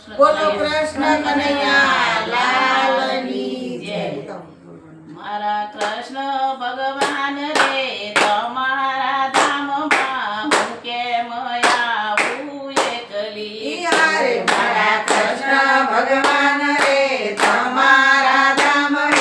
બોલો કૃષ્ણ કનૈયા લાલની જય। મારા કૃષ્ણ ભગવાન રે તમારા ધામમાં હું કેમ આવું એકલી। હારે મારા કૃષ્ણ ભગવાન રે તમારા ધામમાં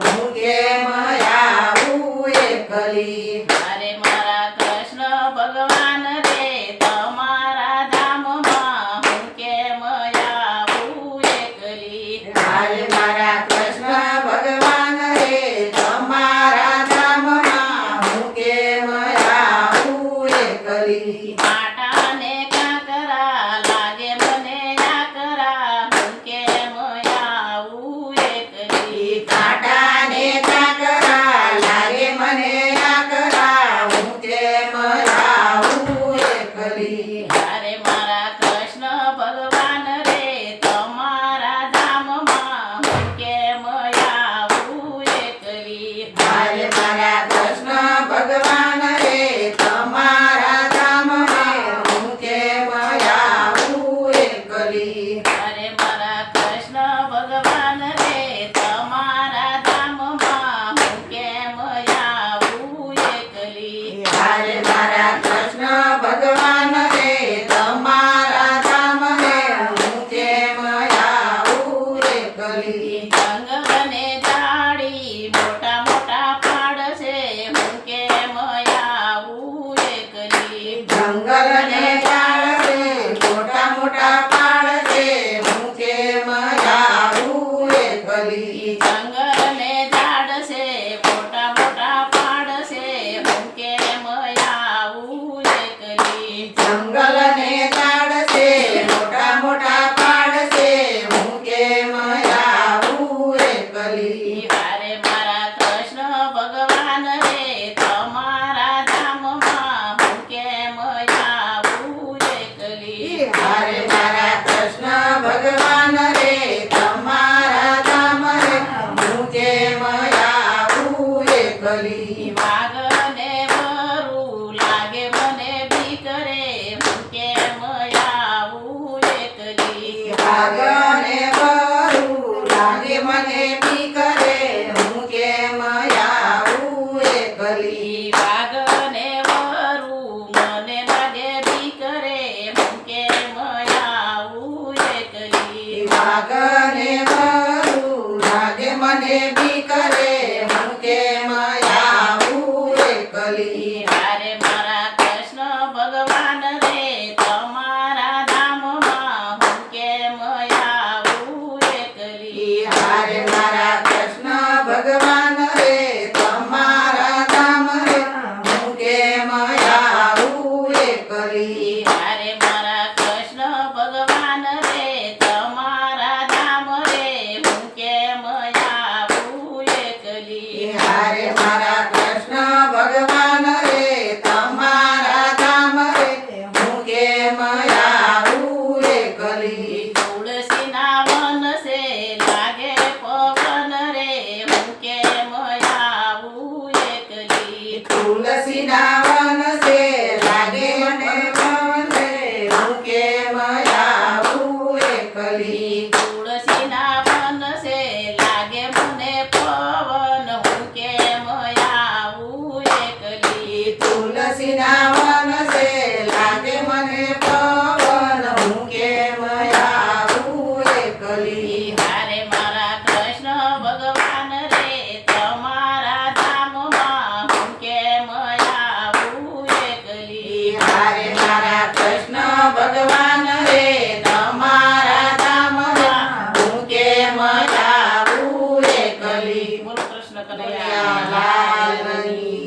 હું કેમ આવું એકલી। અરે મારા કૃષ્ણ ભગવાન રે તમારા ધામમાં હું કેમ આવું એકલી। હારે મારા કૃષ્ણ ભગવાન રે તમારા ધામમાં હું કેમ આવું એકલી। આટાને કાંકરા લાગે મને આકરા હું કેમ આવું એકલી। કાંટાને કાંકરા લાગે મને આકરા હું કેમ આવું એકલી। અરે મારા કૃષ્ણ ભગવાન રે તમારા ધામમાં હું કેમ આવું એકલી। હારે મારા કૃષ્ણ ભગવાન રે તમારા ધામમાં હું કેમ આવું એકલી। અરે મારા કૃષ્ણ ભગવાન રે તમારા ધામમાં હું કેમ આવું એકલી। હારે મારા કૃષ્ણ ભગવાન રે તમારા ધામને હું કેમ આવું એકલી। જંગલને ઝાડી મોટા મોટા પાડ છે હું કેમ આવું એકલી। જંગલને ઝાડ છે મોટા મોટા પાડ છે હું કેમ આવું એકલી। જંગલને ઝાડ છે મોટા મોટા પાડ છે હું કેમ આવું એકલી। જંગલને ઝાડ છે મોટા મોટા પાડ છે હું કેમ આવું એકલી। હારે મારા કૃષ્ણ ભગવાન રે તમારા ધામમાં હું કેમ આવું એકલી। હારે મારા કૃષ્ણ ભગવાન રે તમારા ધામ રે હું કેમ આવું એકલી। વાઘને વરુ લાગે મને બીક રે હું કેમ આવું એકલી। વાઘને વરુ લાગે મને બીક રે હું કેમ આવું એકલી। વાઘને વરુ મને લાગે બીક રે હું કેમ આવું એકલી। વાઘને વરુ લાગે મને બીક રે હું કેમ આવું એકલી। હારે મારા કૃષ્ણ ભગવાન રે તમારા ધામમાં હું કેમ આવું એકલી। હારે મારા કૃષ્ણ ભગવાન રે તમારા ધામ રે હું કેમ આવું એકલી। હારે મારા કૃષ્ણ ભગવાન રે તમારા ધામ રે હું કેમ આવું એકલી। હારે મારા કૃષ્ણ ભગવાન રે તમારા ધામ રે હું કેમ આવું એકલી। તુલસીના વન છે લાગે પવન રે હું કેમ આવું એકલી। તુલસીના વન છે લાગે મને પવન રે હું કેમ આવું એકલી। તુલસીના વન છે લાગે મને પવન હું કેમ આવું એકલી। તુલસીના વન છે લાગે મને પવન હું કેમ આવું એકલી। હારે મારા કૃષ્ણ ભગવાન રે તમારા ધામમાં હું કેમ આવું એકલી। હારે મારા કૃષ્ણ ભગવાન રે તમારા ધામમાં હું કેમ આવું એકલી। બોલો કૃષ્ણ કનૈયા કનૈયા લાલની